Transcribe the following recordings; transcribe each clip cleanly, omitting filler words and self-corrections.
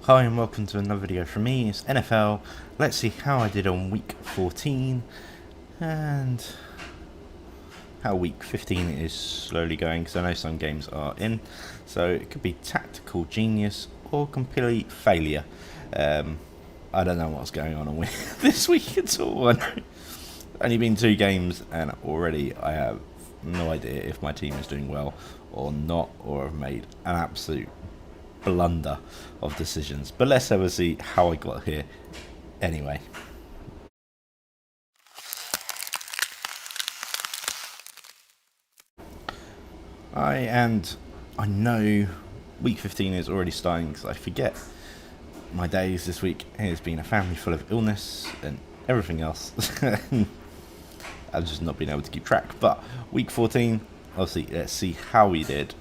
Hi and welcome to another video from me. It's NFL. Let's see how I did on week 14 and how week 15 is slowly going, because I know some games are in, so it could be tactical genius or complete failure. I don't know what's going on this week at all. I know only been 2 games and already I have no idea if my team is doing well or not, or have made an absolute blunder of decisions. But let's have a see how I got here anyway. I know week 15 is already starting because I forget my days this week. It has been a family full of illness and everything else. I've just not been able to keep track. But week 14, obviously, let's see how we did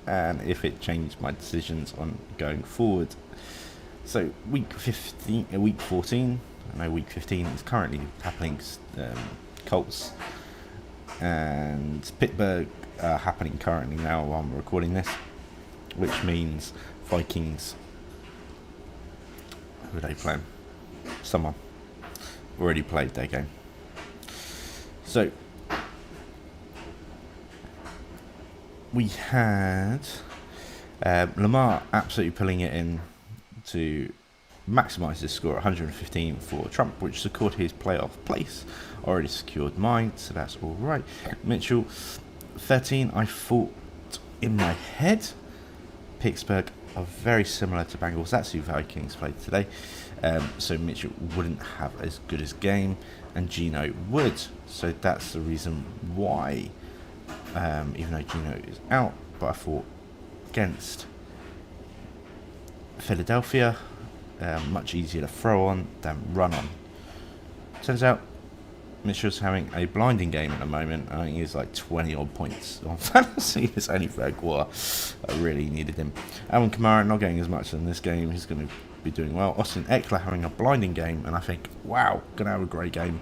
and if it changed my decisions on going forward. So week 14, I know week 15 is currently happening. Colts and Pittsburgh are happening currently now while I'm recording this, which means Vikings, who are they playing? Someone already played their game. So we had Lamar absolutely pulling it in to maximise his score at 115 for Trump, which secured his playoff place. Already secured mine, so that's all right. Mitchell, 13. I thought in my head Pittsburgh are very similar to Bengals. That's who Vikings played today. So Mitchell wouldn't have as good a game, and Geno would. So that's the reason why. Even though Geno is out, but I thought against Philadelphia, much easier to throw on than run on. Turns out Mitchell's having a blinding game at the moment. I think he's like 20 odd points on fantasy. It's only third quarter. I really needed him. Alvin Kamara not getting as much in this game. He's going to be doing well. Austin Eckler having a blinding game, and I think, wow, going to have a great game.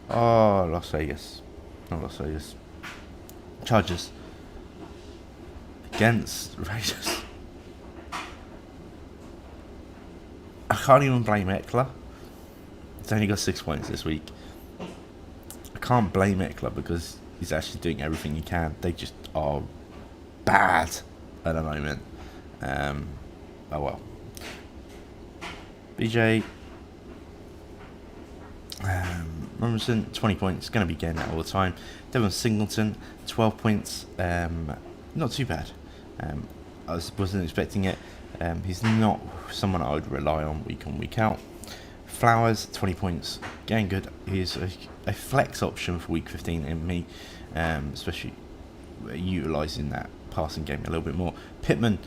Oh, Las Vegas. Not Las Vegas. Chargers against Raiders. I can't even blame Eckler. He's only got 6 points this week. I can't blame Eckler because he's actually doing everything he can. They just are bad at the moment. Oh well. BJ Robinson, 20 points, going to be getting that all the time. Devon Singleton, 12 points, not too bad. I wasn't expecting it. He's not someone I would rely on week out. Flowers, 20 points, getting good. He's a flex option for week 15 in me, especially utilising that passing game a little bit more. Pittman,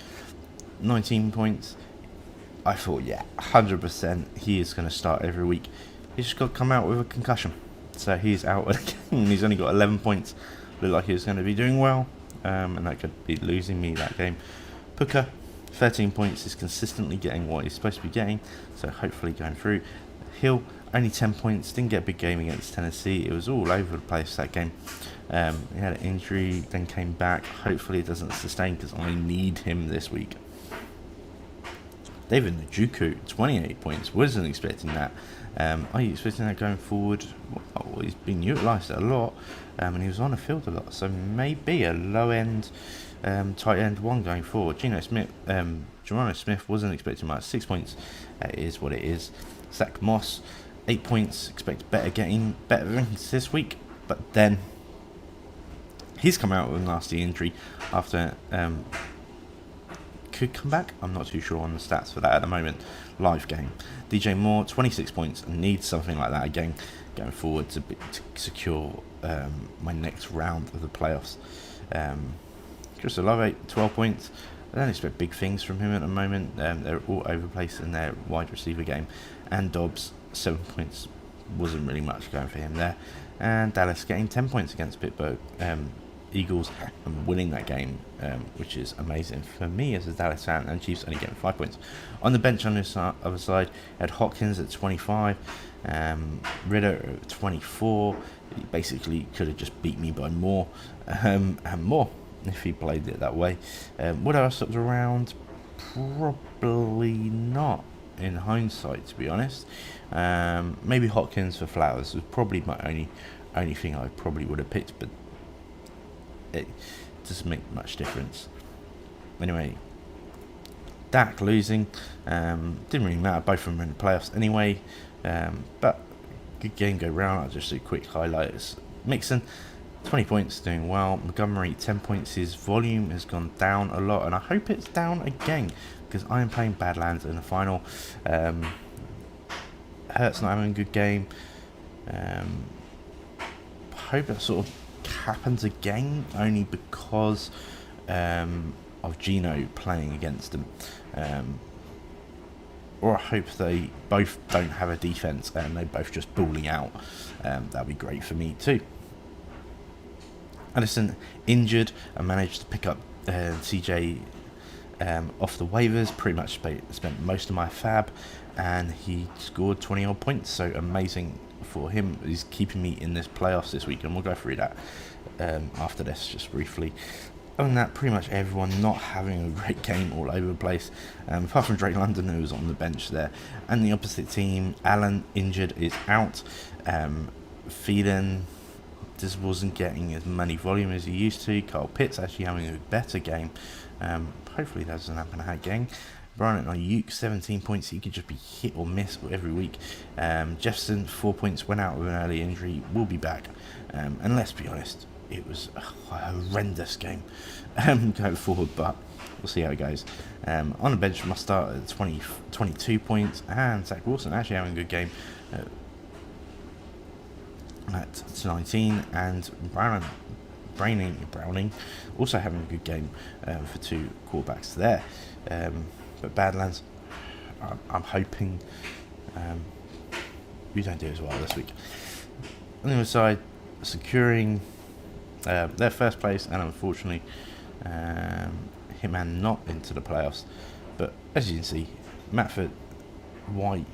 19 points. I thought, yeah, 100% he is going to start every week. He's just got to come out with a concussion. So he's out again. He's only got 11 points. Looked like he was going to be doing well, and that could be losing me that game. Puka, 13 points, is consistently getting what he's supposed to be getting, so hopefully going through. Hill, only 10 points, didn't get a big game against Tennessee. It was all over the place, that game. He had an injury, then came back. Hopefully it doesn't sustain, because I need him this week. David Njoku, 28 points. Wasn't expecting that. Are you expecting that going forward? Well, he's been utilised a lot, and he was on the field a lot. So maybe a low-end tight end one going forward. Geronimo Smith wasn't expecting much. 6 points. It is what it is. Zach Moss, 8 points. Expect better things this week, but then he's come out with a nasty injury after. Could come back. I'm not too sure on the stats for that at the moment. Live game. DJ Moore, 26 points. I need something like that again going forward to secure my next round of the playoffs. Chris Olave, 12 points. I don't expect big things from him at the moment. They're all over the place in their wide receiver game. And Dobbs, 7 points. Wasn't really much going for him there. And Dallas getting 10 points against Pittsburgh. Eagles and winning that game, which is amazing for me as a Dallas fan, and Chiefs only getting 5 points. On the bench on this other side, had Hopkins at 25, Ridder at 24. He basically could have just beat me by more, and more if he played it that way. What else was around? Probably not, in hindsight, to be honest. Maybe Hopkins for Flowers was probably my only thing I probably would have picked, but it doesn't make much difference. Anyway, Dak losing didn't really matter. Both of them were in the playoffs anyway. But good game go round. I'll just do quick highlights. Mixon, 20 points, doing well. Montgomery, 10 points. His volume has gone down a lot, and I hope it's down again because I am playing Badlands in the final. Hurts not having a good game. Hope that sort of happens again, only because of Gino playing against him. Or I hope they both don't have a defense and they both just balling out. That'd be great for me too. Addison injured. I managed to pick up CJ off the waivers. Pretty much spent most of my fab, and he scored 20 odd points. So amazing for him. He's keeping me in this playoffs this week, and we'll go through that after this just briefly. Other than that, pretty much everyone not having a great game all over the place, apart from Drake London, who was on the bench there. And the opposite team, Allen injured, is out. Phelan just wasn't getting as many volume as he used to. Kyle Pitts actually having a better game. Hopefully that doesn't happen again. Brian Ayuk, 17 points. He could just be hit or miss every week. Jefferson, 4 points, went out with an early injury, will be back. And let's be honest, it was a horrendous game going forward, but we'll see how it goes. On the bench, must start at 22 points, and Zach Wilson actually having a good game at 19, and Browning also having a good game for two quarterbacks there. But Badlands, I'm hoping we don't do as well this week. On the other side, securing their first place, and unfortunately Hitman not into the playoffs. But as you can see, Matford, White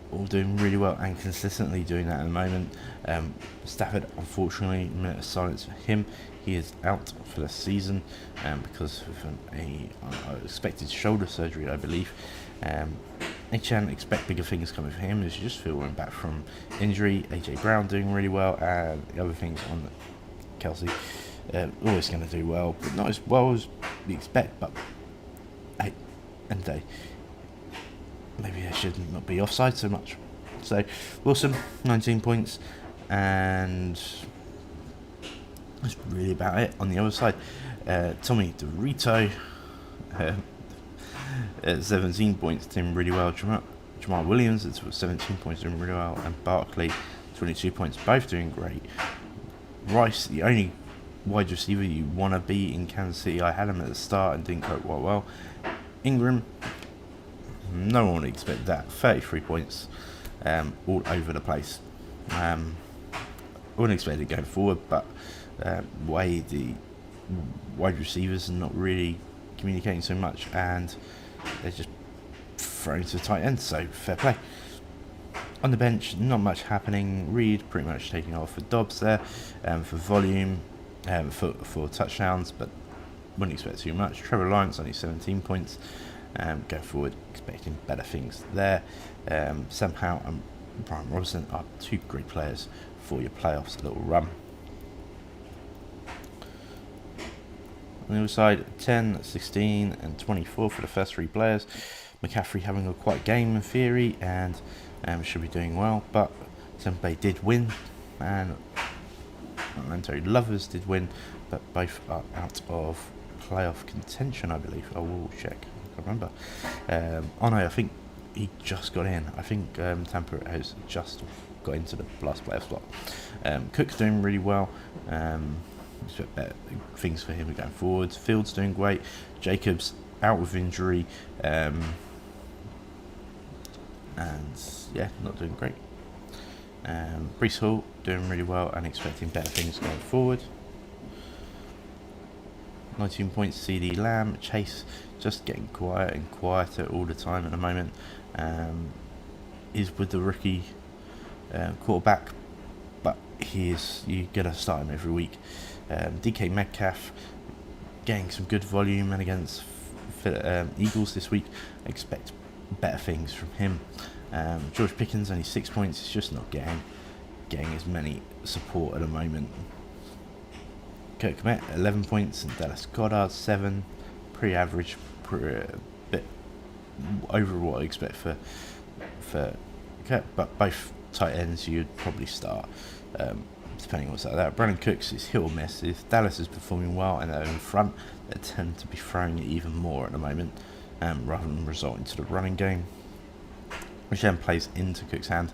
all doing really well and consistently doing that at the moment. Stafford, unfortunately, minute of silence for him. He is out for the season because of a expected shoulder surgery, I believe. HN, expect bigger things coming for him as you just feel we're back from injury. AJ Brown doing really well, and the other things on Kelsey always going to do well, but not as well as we expect. But hey, end of the day, maybe I should not be offside so much. So Wilson, 19 points, and that's really about it. On the other side, Tommy DeRito, 17 points, doing really well. Jamal Williams, it's 17 points, doing really well, and Barkley, 22 points, both doing great. Rice, the only wide receiver you want to be in Kansas City. I had him at the start and didn't cope well. Ingram, no one would expect that. 33 points, all over the place. I wouldn't expect it going forward, but way the wide receivers are not really communicating so much, and they're just thrown to the tight end. So fair play. On the bench, not much happening. Reed pretty much taking off for Dobbs there, for volume, for touchdowns, but wouldn't expect too much. Trevor Lawrence only 17 points. Go forward, expecting better things there. Sam Howell and Brian Robinson are two great players for your playoffs little run. On the other side, 10, 16 and 24 for the first three players. McCaffrey having a quiet game in theory and should be doing well, but Sempe did win, and Atlanta Lovers did win, but both are out of playoff contention, I believe. I will check. I can't remember. Oh no, I think he just got in. I think Tampa has just got into the last playoff slot. Cook's doing really well. Expect better things for him going forwards. Fields doing great. Jacobs out with injury. And yeah, not doing great. Breece Hall doing really well and expecting better things going forward. 19 points. CD Lamb. Chase just getting quiet and quieter all the time at the moment. Is with the rookie quarterback, but you gotta start him every week. DK Metcalf getting some good volume and against Eagles this week. I expect better things from him. George Pickens only 6 points. He's just not getting as many support at the moment. Kurt Komet 11 points and Dallas Goedert 7. Pretty average, bit over what I expect for Kurt, but both tight ends you'd probably start. Depending on what's like that. Brandon Cooks is hit or miss. If Dallas is performing well and they're in front, they tend to be throwing it even more at the moment, rather than resorting to the running game, which then plays into Cook's hand.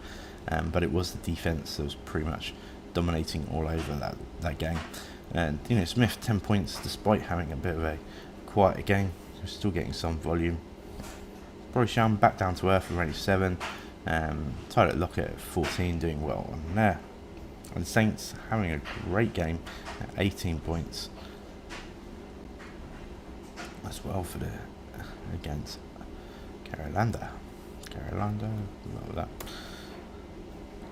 But it was the defense that was pretty much dominating all over that game. And Dino Smith 10 points despite having a bit of a quieter game. He's still getting some volume. Bryce Young back down to earth with only 7. Tyler Lockett at 14, doing well on there. And Saints having a great game at 18 points as well for against Carolina, love that.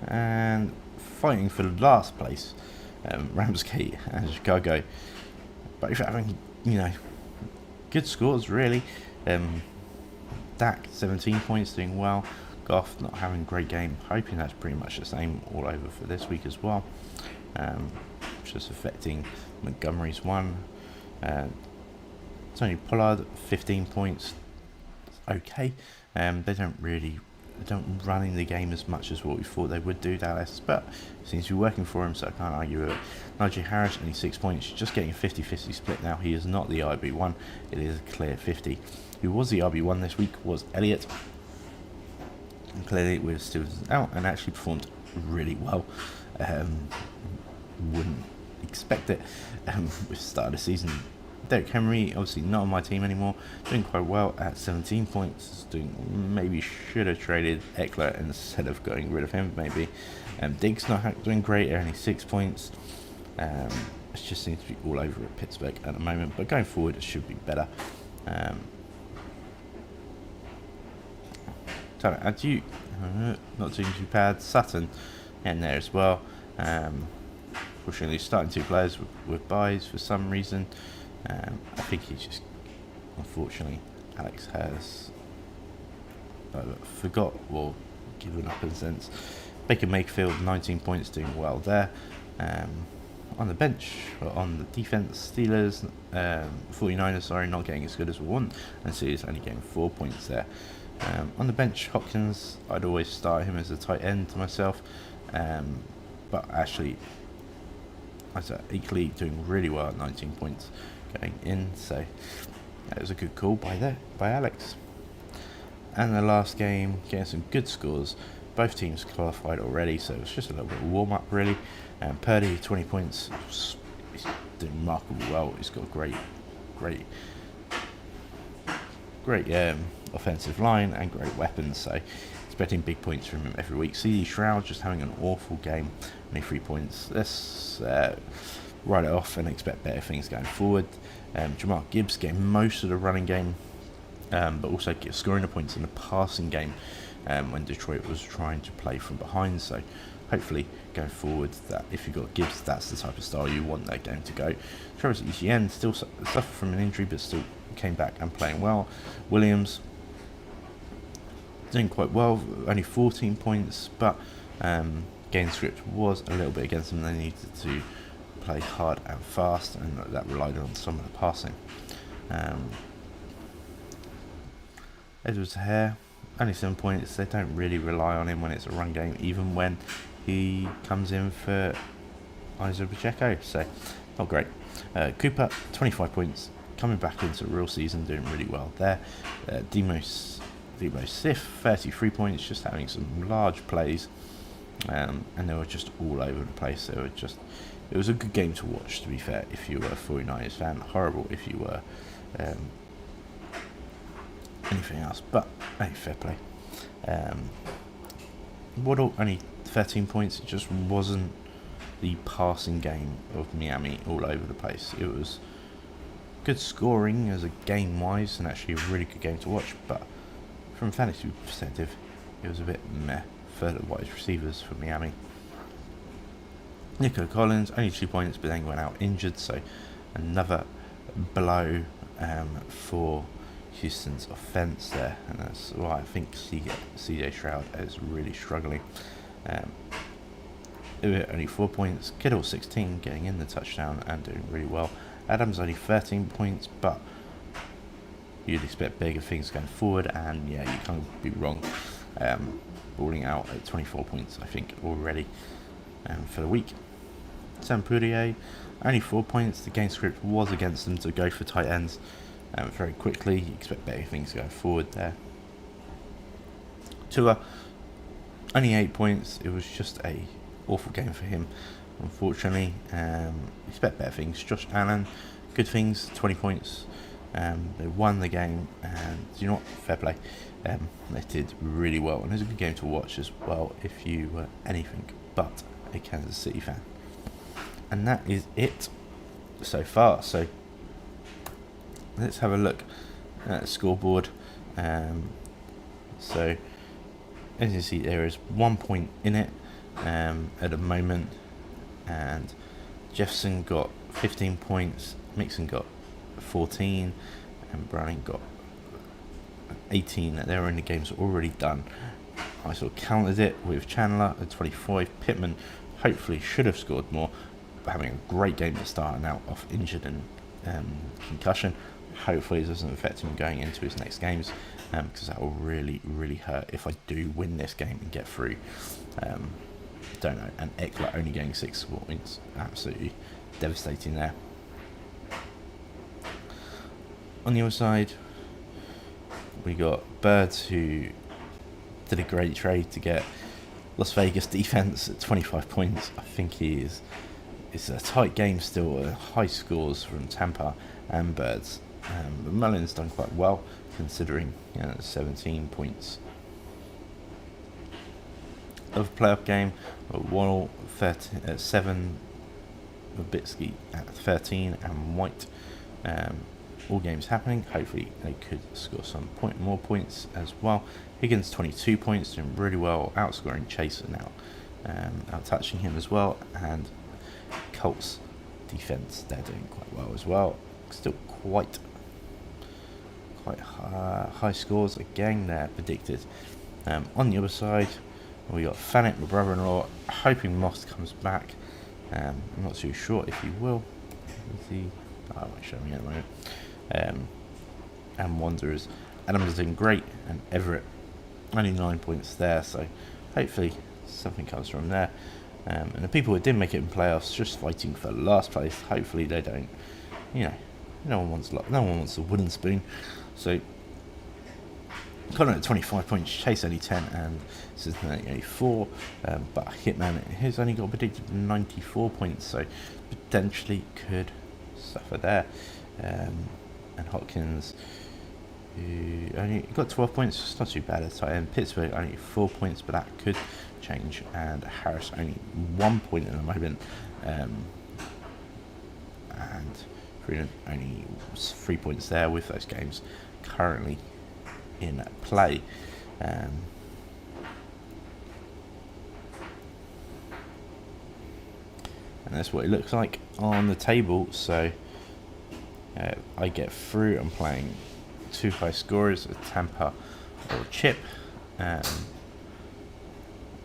And fighting for the last place, Ramsgate and Chicago, both having good scores really. Dak 17 points, doing well. Goff not having a great game. Hoping that's pretty much the same all over for this week as well. Just affecting Montgomery's one. Tony Pollard 15 points. Okay. They don't running the game as much as what we thought they would do, Dallas, but it seems to be working for him, so I can't argue with it. Najee Harris only 6 points, just getting a 50-50 split now. He is not the RB1, it is a clear 50. Who was the RB1 this week was Elliott. And clearly with Stevenson out and actually performed really well. Wouldn't expect it with the start of the season. Derrick Henry, obviously not on my team anymore, doing quite well at 17 points. Maybe should have traded Eckler instead of getting rid of him, maybe. Diggs not doing great, only 6 points. It just seems to be all over at Pittsburgh at the moment, but going forward it should be better. Not doing too bad. Sutton in there as well. Fortunately, starting 2 players with buys for some reason. I think he's just, unfortunately, Alex has forgot or given up in a sense. Baker Mayfield 19 points, doing well there. On the bench, on the defense, Steelers 49ers not getting as good as we want, and Steelers only getting 4 points there. On the bench, Hopkins, I'd always start him as a tight end to myself, but actually Isaiah Eakley doing really well at 19 points going in, so that was a good call by Alex. And the last game, getting some good scores. Both teams qualified already, so it was just a little bit of warm up really. Purdy 20 points, he's doing remarkably well. He's got great offensive line and great weapons, so expecting big points from him every week. CD Stroud just having an awful game, only 3 points. Let's write it off and expect better things going forward. Jamar Gibbs getting most of the running game, but also scoring the points in the passing game when Detroit was trying to play from behind. So hopefully going forward, that if you've got Gibbs, that's the type of style you want that game to go. Travis Etienne still suffered from an injury, but still came back and playing well. Williams doing quite well, only 14 points, but game script was a little bit against them. They needed to play hard and fast, and that relied on some of the passing. Edwards Hare, only 7 points. They don't really rely on him when it's a run game, even when he comes in for Isaiah Pacheco, so not great. Cooper, 25 points, coming back into the real season, doing really well there. Debo Swift, 33 points, just having some large plays, and they were just all over the place. It was a good game to watch, to be fair, if you were a 49ers fan. Horrible if you were anything else, but hey, fair play. Waddle, only 13 points. It just wasn't the passing game of Miami all over the place. It was good scoring as a game-wise, and actually a really good game to watch, but from a fantasy perspective, it was a bit meh for the wide receivers for Miami. Nico Collins, only 2 points, but then went out injured, so another blow for Houston's offense there, and that's why I think CJ Stroud is really struggling. Only 4 points, Kittle 16, getting in the touchdown and doing really well. Adams only 13 points, but you'd expect bigger things going forward, and yeah, you can't be wrong. Balling out at 24 points, I think, already for the week. Sam Pourier, only 4 points. The game script was against them to go for tight ends very quickly. You expect better things going forward there. Tua, only 8 points. It was just a awful game for him, unfortunately. Expect better things. Josh Allen, good things, 20 points. They won the game, and you know what? Fair play. They did really well, and it was a good game to watch as well if you were anything but a Kansas City fan. And that is it so far. So let's have a look at the scoreboard. So as you see, there is 1 point in it at the moment, and Jefferson got 15 points, Mixon got 14, and Browning got 18. Their only games already done. I sort of counted it with Chandler at 25. Pittman hopefully should have scored more, but having a great game to start and out off injured and concussion. Hopefully it doesn't affect him going into his next games, because that will really hurt if I do win this game and get through. Don't know. And Eckler only getting 6 points, absolutely devastating there. On the other side, we got Birds, who did a great trade to get Las Vegas defense at 25 points. I think it's a tight game still, high scores from Tampa and Birds. But Mullins done quite well considering 17 points. Of a playoff game, Waddle 7, Babitsky at 13, and White. All games happening. Hopefully they could score some more points as well. Higgins 22 points, doing really well, outscoring Chase and out touching him as well. And Colts defense, they're doing quite well as well. Still quite high scores again there predicted. On the other side, we got Fanek, my brother-in-law, hoping Moss comes back. I'm not too sure if he will. I won't show me at the moment. And Wanderers, Adams is doing great, and Everett only 9 points there. So hopefully something comes from there. And the people who did make it in playoffs, just fighting for last place. Hopefully they don't. No one wants a wooden spoon. So Connor at 25 points, Chase only 10, and Cincinnati only 4. But Hitman has only got predicted 94 points, so potentially could suffer there. And Hopkins, who only got 12 points, it's not too bad at the time. Pittsburgh only 4 points, but that could change. And Harris only 1 point at the moment. And Freeland only 3 points there with those games currently in play. And that's what it looks like on the table. So I get through. I'm playing 2 high scorers with Tampa or Chip, and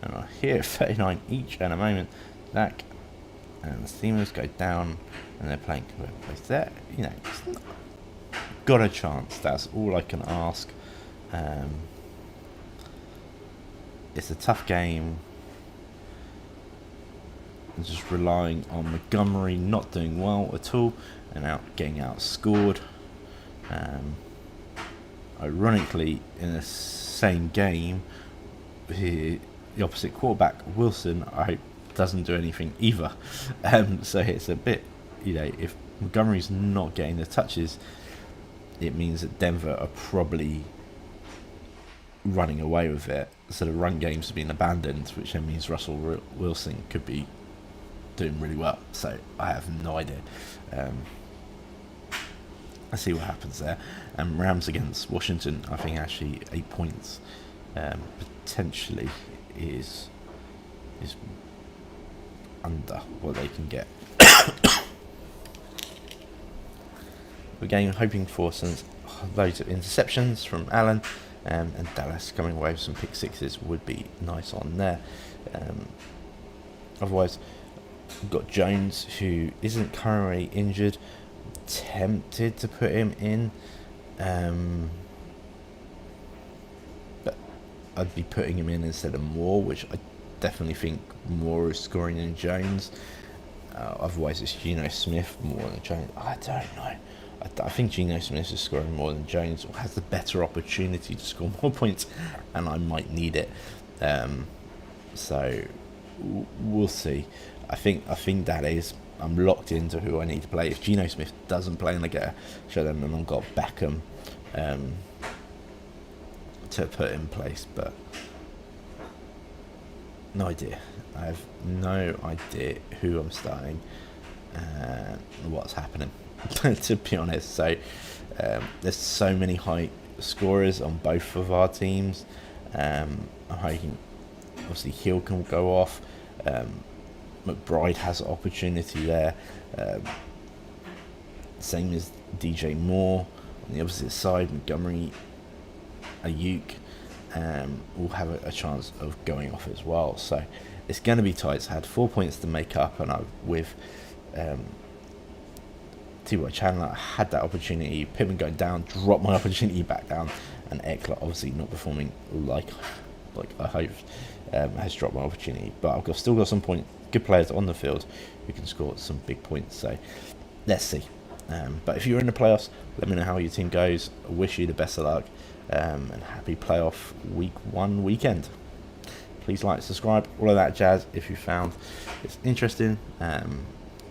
I hear 39 each at the moment. Dak and the Steelers go down, and they're playing place there. Got a chance. That's all I can ask. It's a tough game. I'm just relying on Montgomery not doing well at all and getting outscored. Ironically, in the same game, the opposite quarterback, Wilson, I hope doesn't do anything either. So it's a bit, if Montgomery's not getting the touches, it means that Denver are probably running away with it. So the run game's been abandoned, which then means Russell Wilson could be doing really well. So I have no idea. Let's see what happens there. Rams against Washington, I think actually 8 points potentially is under what they can get. we're going hoping for some loads of interceptions from Allen, and Dallas coming away with some pick sixes would be nice on there. Otherwise, we've got Jones, who isn't currently injured. Tempted to put him in, but I'd be putting him in instead of Moore, which I definitely think Moore is scoring than Jones. Otherwise, it's Geno Smith more than Jones. I don't know. I think Geno Smith is scoring more than Jones, or has the better opportunity to score more points, and I might need it. So we'll see. I think that is. I'm locked into who I need to play. If Geno Smith doesn't play and I get a showdown, then I've got Beckham to put in place. But no idea. I have no idea who I'm starting and what's happening, to be honest. So there's so many high scorers on both of our teams. I'm hoping, obviously, Hill can go off. McBride has an opportunity there. Same as DJ Moore. On the opposite side, Montgomery, Ayuk will have a chance of going off as well. So it's going to be tight. So I had 4 points to make up, and with T.Y. Chandler, I had that opportunity. Pittman going down, dropped my opportunity back down, and Eckler obviously not performing like I hoped, has dropped my opportunity. But I've still got some good players on the field who can score some big points. So let's see. But if you're in the playoffs, let me know how your team goes. I wish you the best of luck, and happy playoff week 1 weekend. Please like, subscribe, all of that jazz if you found it's interesting.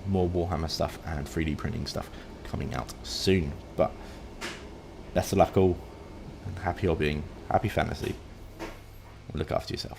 More Warhammer stuff and 3D printing stuff coming out soon. But best of luck all, and happy hobbying, happy fantasy. Look after yourself.